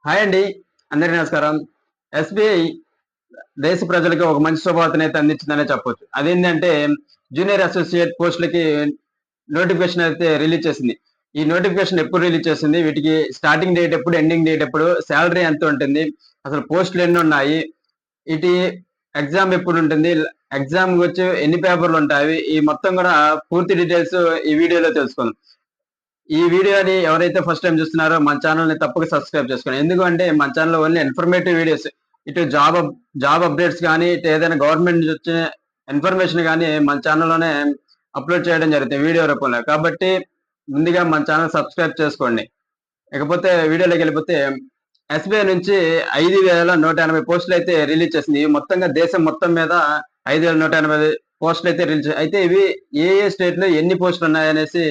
Hi అండి. అందరికీ నమస్కారం. ఎస్‌బీఐ దేశ ప్రజలకి ఒక మంచి శుభవార్తనైతే అందించిందనే చెప్పొచ్చు. అదేంటంటే జూనియర్ అసోసియేట్ పోస్ట్‌లకి నోటిఫికేషన్ అయితే రిలీజ్ చేసింది. ఈ నోటిఫికేషన్ ఎప్పుడు రిలీజ్ చేసింది? వీటికి స్టార్టింగ్ డేట్ ఎప్పుడు? ఎండింగ్ డేట్ ఎప్పుడు? సాలరీ ఎంత ఉంటుంది? అసలు పోస్టులు ఎన్నున్నాయి? ఈటి ఎగ్జామ్ ఎప్పుడుంటుంది? ఎగ్జామ్ వచ్చి ఎన్ని పేపర్‌లుంటాయి? ఈ మొత్తం గూడా పూర్తి డీటెయిల్స్ ఈ వీడియోలో తెలుసుకుందాం. ఈ వీడియోని ఎవరైతే ఫస్ట్ టైం చూస్తున్నారో మన ఛానల్‌ని తప్పక సబ్స్క్రైబ్ చేసుకోండి. ఎందుకంటే మన ఛానల్‌లో ఓన్లీ ఇన్ఫర్మేటివ్ వీడియోస్. ఇటు జాబ్ అప్డేట్స్ గానీ, ఇటు ఏదైనా గవర్నమెంట్ నుంచి వచ్చే ఇన్ఫర్మేషన్ గానీ మన ఛానల్‌లోనే అప్‌లోడ్ చేయడం జరుగుతుంది వీడియో రూపంలో. కాబట్టి ముందుగా మన ఛానల్ సబ్స్క్రైబ్ చేసుకోండి. ఇకపోతే వీడియోలోకెళ్ళిపోతే ఎస్‌బీఐ నుంచి 5,180 పోస్టులైతే రిలీజ్ చేసింది. ఇవి మొత్తంగా దేశం మొత్తం మీద 5,180 పోస్టులైతే రిలీజ్ అయితే ఇవి ఏ స్టేట్‌లో ఎన్ని పోస్టులున్నాయనేసి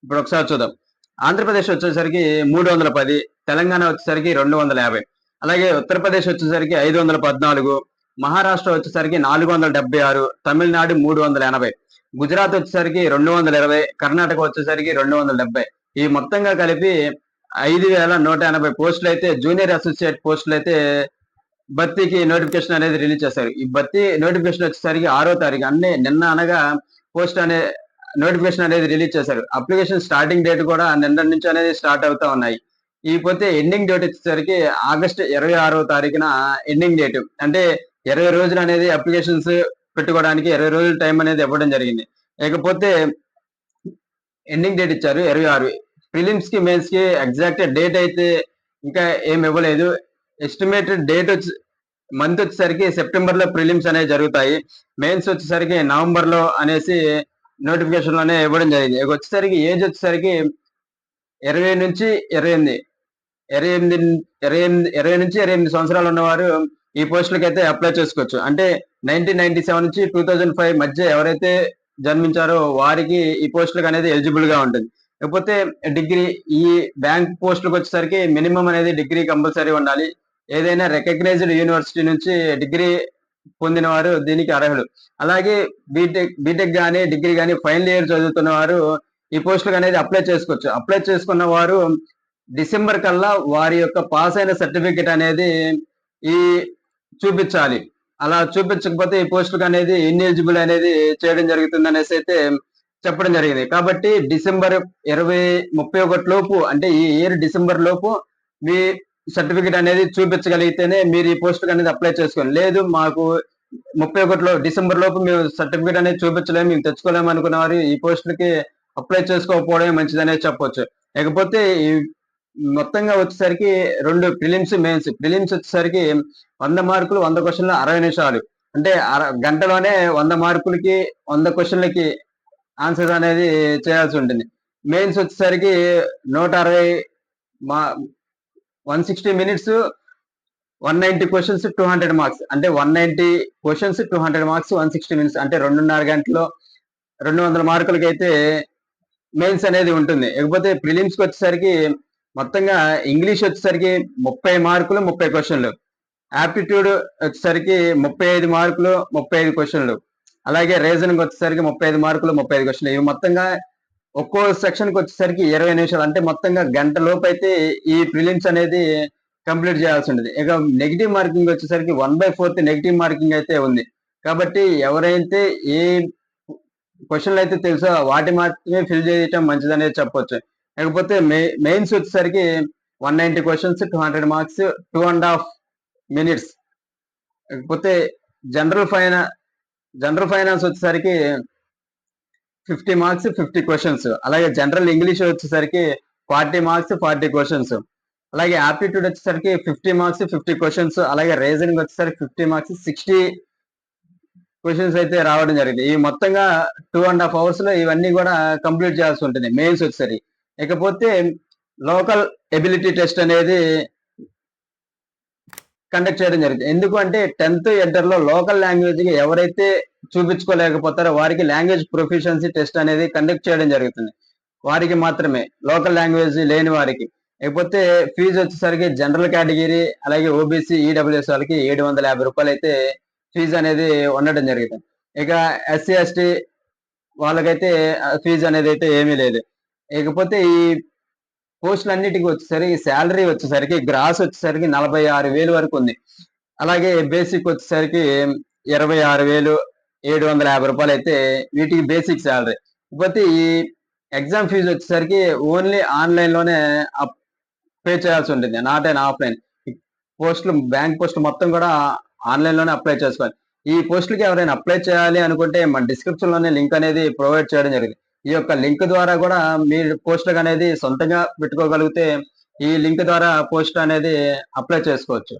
ఇప్పుడు ఒకసారి చూద్దాం. ఆంధ్రప్రదేశ్ వచ్చేసరికి 310, తెలంగాణ వచ్చేసరికి 250, అలాగే ఉత్తరప్రదేశ్ వచ్చేసరికి 514, మహారాష్ట్ర వచ్చేసరికి 476, తమిళనాడు 380, గుజరాత్ వచ్చేసరికి 220, కర్ణాటక వచ్చేసరికి 270. ఈ మొత్తంగా కలిపి 5,180 పోస్టులైతే జూనియర్ అసోసియేట్ పోస్టులైతే భర్తీకి నోటిఫికేషన్ అనేది రిలీజ్ చేశారు. ఈ భర్తీ నోటిఫికేషన్ వచ్చేసరికి 6వ తారీఖు నిన్న అనగా పోస్ట్ అనే నోటిఫికేషన్ అనేది రిలీజ్ చేశారు. అప్లికేషన్ స్టార్టింగ్ డేట్ కూడా నిన్నటి నుంచి అనేది స్టార్ట్ అవుతా ఉన్నాయి. ఇకపోతే ఎండింగ్ డేట్ వచ్చేసరికి ఆగస్టు 26వ తారీఖున ఎండింగ్ డేట్. అంటే 20 రోజులు అనేది అప్లికేషన్స్ పెట్టుకోవడానికి 20 రోజులు టైం అనేది ఇవ్వడం జరిగింది. ఇకపోతే ఎండింగ్ డేట్ ఇచ్చారు 26. ప్రిలిమ్స్ కి మెయిన్స్ కి ఎగ్జాక్ట్ డేట్ అయితే ఇంకా ఏమి ఇవ్వలేదు. ఎస్టిమేటెడ్ డేట్ మంత్ వచ్చేసరికి సెప్టెంబర్ లో ప్రిలిమ్స్ అనేవి జరుగుతాయి. మెయిన్స్ వచ్చేసరికి నవంబర్ లో అనేసి నోటిఫికేషన్ లోనే ఇవ్వడం జరిగింది. ఇక వచ్చేసరికి ఏజ్ వచ్చేసరికి 20 నుంచి 28, 28, 20 నుంచి 28 సంవత్సరాలు ఉన్నవారు ఈ పోస్టులకి అయితే అప్లై చేసుకోవచ్చు. అంటే 1997 నుంచి 2005 మధ్య ఎవరైతే జన్మించారో వారికి ఈ పోస్టులకు అనేది ఎలిజిబుల్ గా ఉంటుంది. లేకపోతే డిగ్రీ ఈ బ్యాంక్ పోస్టులకు వచ్చేసరికి మినిమం అనేది డిగ్రీ కంపల్సరీ ఉండాలి. ఏదైనా రికగ్నైజ్డ్ యూనివర్సిటీ నుంచి డిగ్రీ పొందిన వారు దీనికి అర్హులు. అలాగే బీటెక్ గానీ, డిగ్రీ గానీ ఫైనల్ ఇయర్ చదువుతున్న వారు ఈ పోస్టులకు అనేది అప్లై చేసుకోవచ్చు. అప్లై చేసుకున్న వారు డిసెంబర్ కల్లా వారి యొక్క పాస్ అయిన సర్టిఫికేట్ అనేది ఈ చూపించాలి. అలా చూపించకపోతే ఈ పోస్టులకు అనేది ఇన్ఎలిజిబుల్ అనేది చేయడం జరుగుతుంది అనేసి అయితే చెప్పడం జరిగింది. కాబట్టి డిసెంబర్ 31 లోపు అంటే ఈ ఇయర్ డిసెంబర్ లోపు మీ సర్టిఫికేట్ అనేది చూపించగలిగితేనే మీరు ఈ పోస్ట్ అనేది అప్లై చేసుకోండి. లేదు మాకు 31 డిసెంబర్ లోపు మేము సర్టిఫికేట్ అనేది చూపించలేము, మేము తెచ్చుకోలేము అనుకున్న వారు ఈ పోస్టులకి అప్లై చేసుకోకపోవడమే మంచిదనే చెప్పొచ్చు. లేకపోతే ఈ మొత్తంగా వచ్చేసరికి 2 ప్రిలిమ్స్, మెయిన్స్. ప్రిలిమ్స్ వచ్చేసరికి 100 మార్కులు, 100 క్వశ్చన్లు 60 నిమిషాలు. అంటే గంటలోనే 100 మార్కులకి 100 క్వశ్చన్లకి ఆన్సర్ అనేది చేయాల్సి ఉంటుంది. మెయిన్స్ వచ్చేసరికి 160 మా 160 మినిట్స్, 190 క్వశ్చన్స్, 200 మార్క్స్. అంటే 190 క్వశ్చన్స్, 200 మార్క్స్, 160 మినిట్స్. అంటే 2:30 గంటలో 200 మార్కులకైతే మెయిన్స్ అనేది ఉంటుంది. ఇకపోతే ప్రిలిమ్స్ కి వచ్చేసరికి మొత్తంగా ఇంగ్లీష్ వచ్చేసరికి 30 మార్కులు, 30 క్వశ్చన్లు. ఆప్టిట్యూడ్ వచ్చేసరికి 35 మార్కులు, 35 క్వశ్చన్లు. అలాగే రీజనింగ్ వచ్చేసరికి 35 మార్కులు, 35 క్వశ్చన్లు. ఇవి మొత్తంగా ఒక్కో సెక్షన్ కి వచ్చేసరికి 20 నిమిషాలు. అంటే మొత్తంగా గంట లోపు అయితే ఈ ప్రిలిమ్స్ అనేది కంప్లీట్ చేయాల్సి ఉంటుంది. ఇక నెగిటివ్ మార్కింగ్ వచ్చేసరికి 1/4 నెగిటివ్ మార్కింగ్ అయితే ఉంది. కాబట్టి ఎవరైతే ఏ క్వశ్చన్లు అయితే తెలుసో వాటి మాత్రమే ఫిల్ చేయటం మంచిదనేది చెప్పొచ్చు. లేకపోతే మెయిన్స్ వచ్చేసరికి 190 క్వశ్చన్స్, 200 మార్క్స్, 2.5 మినిట్స్. లేకపోతే జనరల్ ఫైనాన్స్ వచ్చేసరికి 50 మార్క్స్, 50 క్వశ్చన్స్. అలాగే జనరల్ ఇంగ్లీష్ వచ్చేసరికి 40 మార్క్స్, 40 క్వశ్చన్స్. అలాగే ఆప్టిట్యూడ్ వచ్చేసరికి 50 మార్క్స్, 50 క్వశ్చన్స్. అలాగే రీజనింగ్ వచ్చేసరికి 50 మార్క్స్, 60 క్వశ్చన్స్ అయితే రావడం జరిగింది. ఈ మొత్తంగా 2.5 అవర్స్ లో ఇవన్నీ కూడా కంప్లీట్ చేయాల్సి ఉంటుంది మెయిన్స్ వచ్చేసరికి. ఇకపోతే లోకల్ ఎబిలిటీ టెస్ట్ అనేది కండక్ట్ చేయడం జరుగుతుంది. ఎందుకు అంటే 10th ఇంటర్ లో లోకల్ లాంగ్వేజ్ కి ఎవరైతే చూపించుకోలేకపోతారో వారికి లాంగ్వేజ్ ప్రొఫిషియన్సీ టెస్ట్ అనేది కండక్ట్ చేయడం జరుగుతుంది. వారికి మాత్రమే, లోకల్ లాంగ్వేజ్ లేని వారికి. లేకపోతే ఫీజు వచ్చేసరికి జనరల్ కేటగిరీ అలాగే ఓబీసీ, ఈడబ్ల్యూఎస్ వాళ్ళకి 750 రూపాయలు అయితే ఫీజు అనేది ఉండడం జరుగుతుంది. ఇక ఎస్సీ ఎస్టీ వాళ్ళకైతే ఫీజు అనేది అయితే ఏమీ లేదు. ఇకపోతే ఈ పోస్టులు అన్నిటికి వచ్చేసరికి శాలరీ వచ్చేసరికి గ్రాస్ వచ్చేసరికి 46,000 వరకు ఉంది. అలాగే బేసిక్ వచ్చేసరికి 26,750 అయితే వీటికి బేసిక్ శాలరీ. కాకపోతే ఈ ఎగ్జామ్ ఫీజు వచ్చేసరికి ఓన్లీ ఆన్లైన్ లోనే పే చేయాల్సి ఉంటుంది, నాట్ అండ్ ఆఫ్లైన్. పోస్టులు బ్యాంక్ పోస్టులు మొత్తం కూడా ఆన్లైన్ లోనే అప్లై చేసుకోవాలి. ఈ పోస్టులకి ఎవరైనా అప్లై చేయాలి అనుకుంటే మన డిస్క్రిప్షన్ లోనే లింక్ అనేది ప్రొవైడ్ చేయడం జరిగింది. ఈ యొక్క లింక్ ద్వారా కూడా మీరు పోస్టులకు అనేది సొంతంగా పెట్టుకోగలిగితే ఈ లింక్ ద్వారా పోస్ట్ అనేది అప్లై చేసుకోవచ్చు.